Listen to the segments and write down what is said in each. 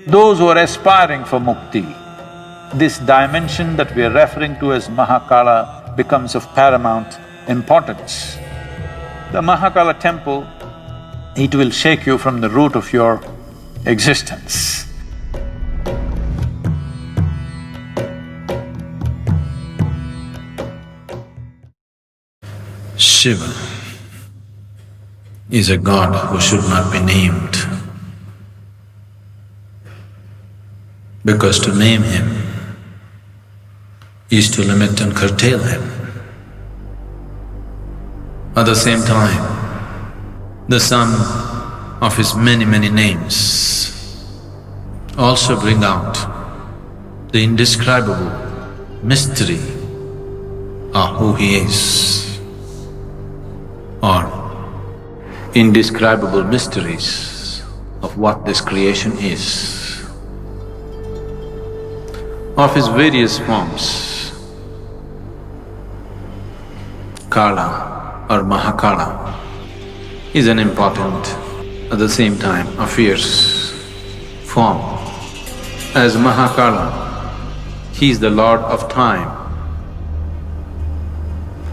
those who are aspiring for mukti, this dimension that we are referring to as Mahakala becomes of paramount importance. The Mahakala temple, it will shake you from the root of your existence. Shiva is a god who should not be named, because to name him is to limit and curtail him. At the same time, the sum of his many names also bring out the indescribable mystery of who he is, or indescribable mysteries of what this creation is. Of his various forms, Kala or Mahakala is an important, at the same time a fierce form. As Mahakala, he is the lord of time.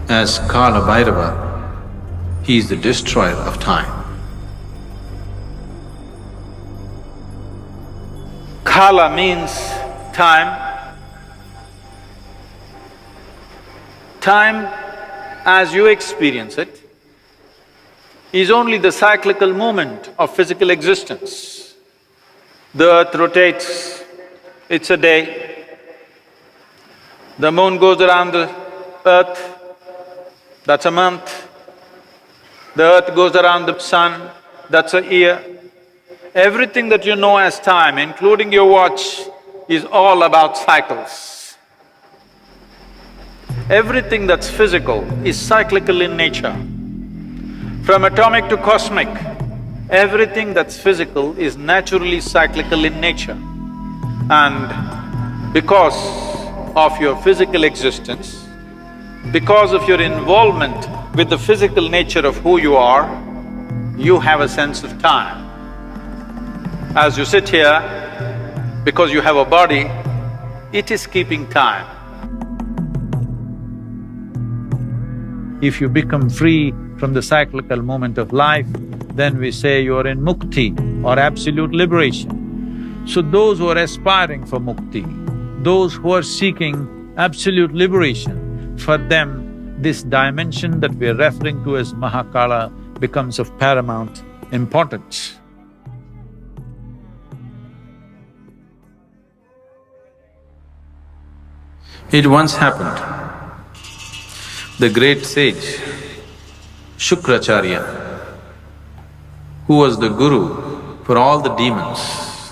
As Kala Bhairava, he is the destroyer of time. Kala means time. Time, as you experience it, is only the cyclical movement of physical existence. The earth rotates, it's a day. The moon goes around the earth, that's a month. The earth goes around the sun, that's a year. Everything that you know as time, including your watch, is all about cycles. Everything that's physical is cyclical in nature. From atomic to cosmic, everything that's physical is naturally cyclical in nature. And because of your physical existence, because of your involvement with the physical nature of who you are, you have a sense of time. As you sit here, because you have a body, it is keeping time. If you become free from the cyclical moment of life, then we say you are in mukti or absolute liberation. So those who are aspiring for mukti, those who are seeking absolute liberation, for them this dimension that we are referring to as Mahakala becomes of paramount importance. It once happened, the great sage Shukracharya, who was the guru for all the demons,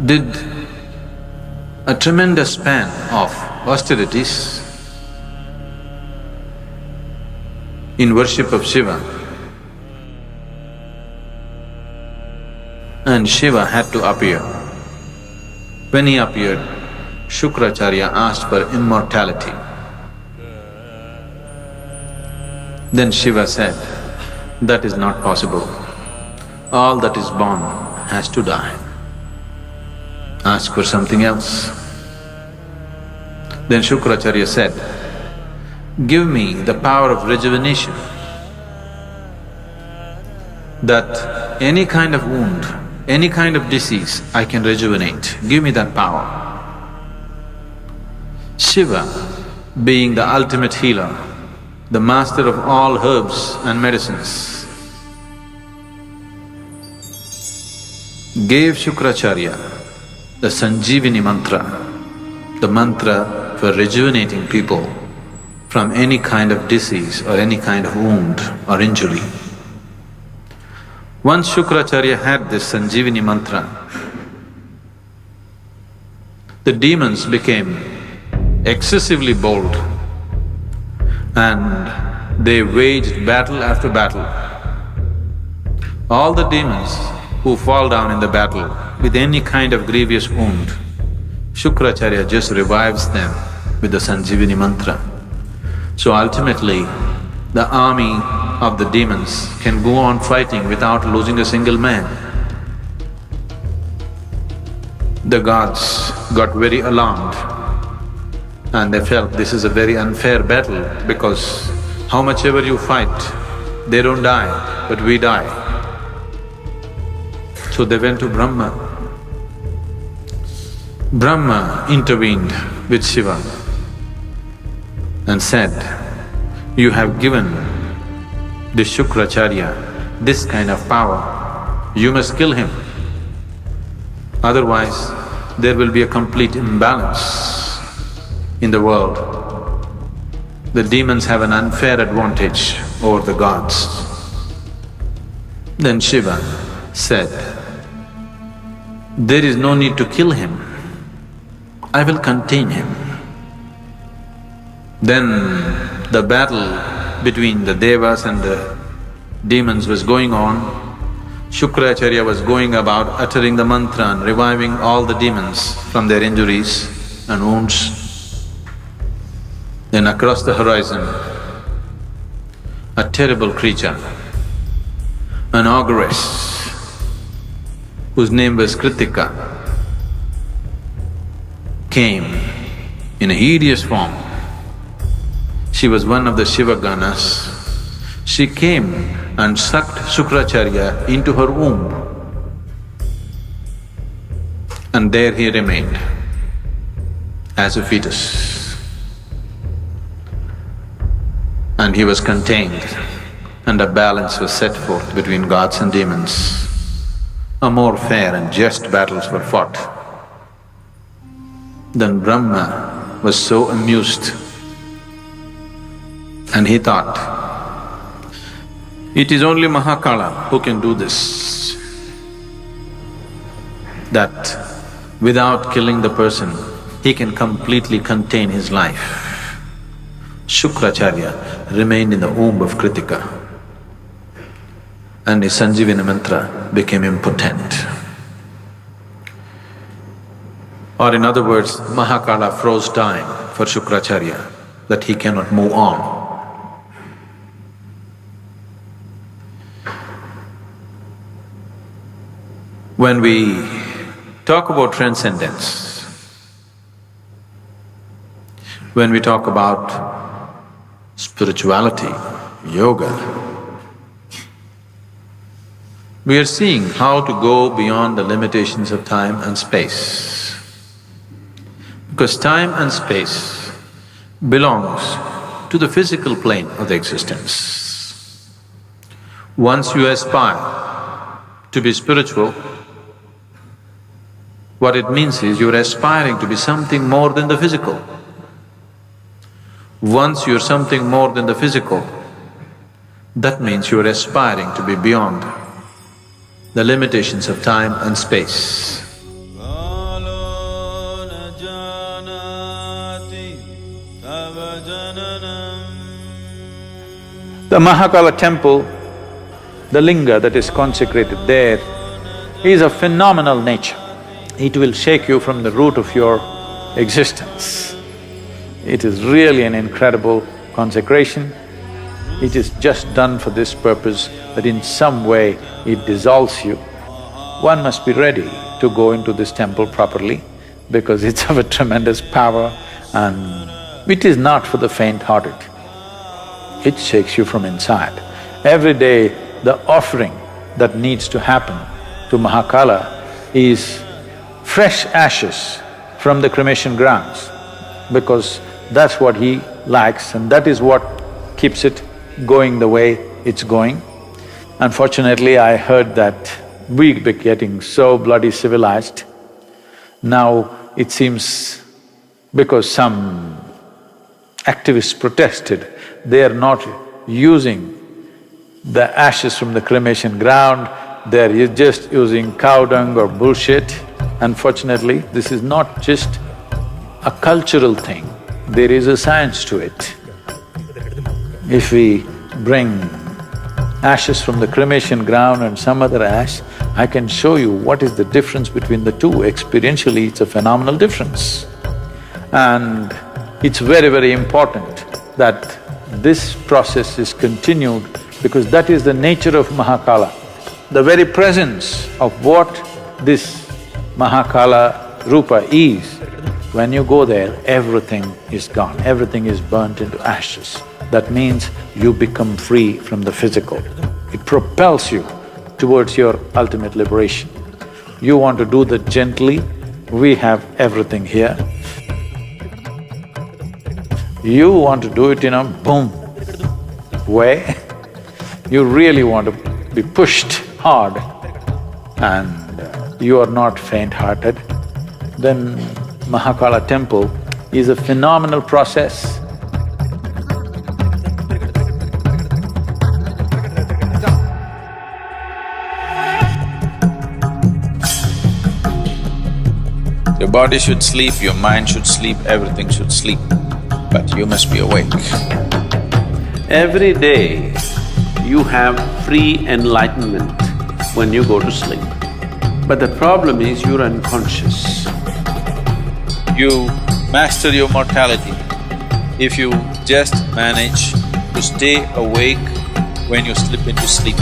did a tremendous span of austerities in worship of Shiva, and Shiva had to appear. When he appeared, Shukracharya asked for immortality. Then Shiva said, that is not possible. All that is born has to die. Ask for something else. Then Shukracharya said, give me the power of rejuvenation, that any kind of wound, any kind of disease I can rejuvenate, give me that power. Shiva, being the ultimate healer, the master of all herbs and medicines, gave Shukracharya the Sanjeevani mantra, the mantra for rejuvenating people from any kind of disease or any kind of wound or injury. Once Shukracharya had this Sanjeevani mantra, the demons became excessively bold and they waged battle after battle. All the demons who fall down in the battle with any kind of grievous wound, Shukracharya just revives them with the Sanjeevani mantra. So ultimately, the army of the demons can go on fighting without losing a single man. The gods got very alarmed and they felt this is a very unfair battle because how much ever you fight, they don't die, but we die. So they went to Brahma. Brahma intervened with Shiva and said, "You have given this Shukracharya this kind of power, you must kill him. Otherwise, there will be a complete imbalance in the world. The demons have an unfair advantage over the gods." Then Shiva said, "There is no need to kill him, I will contain him." Then the battle between the devas and the demons was going on. Shukracharya was going about uttering the mantra and reviving all the demons from their injuries and wounds. Then across the horizon, a terrible creature, an ogress, whose name was Kritika, came in a hideous form. She was one of the Shiva Ganas. She came and sucked Shukracharya into her womb. And there he remained as a fetus. And he was contained, and a balance was set forth between gods and demons. A more fair and just battles were fought. Then Brahma was so amused and he thought, it is only Mahakala who can do this, that without killing the person, he can completely contain his life. Shukracharya remained in the womb of Kritika and his Sanjivana mantra became impotent. Or in other words, Mahakala froze time for Shukracharya, that he cannot move on. When we talk about transcendence, when we talk about spirituality, yoga, we are seeing how to go beyond the limitations of time and space. Because time and space belongs to the physical plane of the existence. Once you aspire to be spiritual, what it means is you're aspiring to be something more than the physical. Once you're something more than the physical, that means you're aspiring to be beyond the limitations of time and space. The Mahakala temple, the linga that is consecrated there, is of phenomenal nature. It will shake you from the root of your existence. It is really an incredible consecration. It is just done for this purpose, that in some way it dissolves you. One must be ready to go into this temple properly because it's of a tremendous power and it is not for the faint-hearted. It shakes you from inside. Every day, the offering that needs to happen to Mahakala is fresh ashes from the cremation grounds, because that's what he likes and that is what keeps it going the way it's going. Unfortunately, I heard that we're getting so bloody civilized. Now it seems because some activists protested, they are not using the ashes from the cremation ground, they're just using cow dung or bullshit. Unfortunately, this is not just a cultural thing, there is a science to it. If we bring ashes from the cremation ground and some other ash, I can show you what is the difference between the two. Experientially, it's a phenomenal difference. And it's very, very important that this process is continued because that is the nature of Mahakala. The very presence of what this Mahakaleshwar Rupa is, when you go there, everything is gone, everything is burnt into ashes. That means you become free from the physical. It propels you towards your ultimate liberation. You want to do that gently, we have everything here. You want to do it in a boom way, you really want to be pushed hard and you are not faint-hearted, then Mahakala temple is a phenomenal process. Your body should sleep, your mind should sleep, everything should sleep, but you must be awake. Every day, you have free enlightenment when you go to sleep. But the problem is you're unconscious. You master your mortality if you just manage to stay awake when you slip into sleep.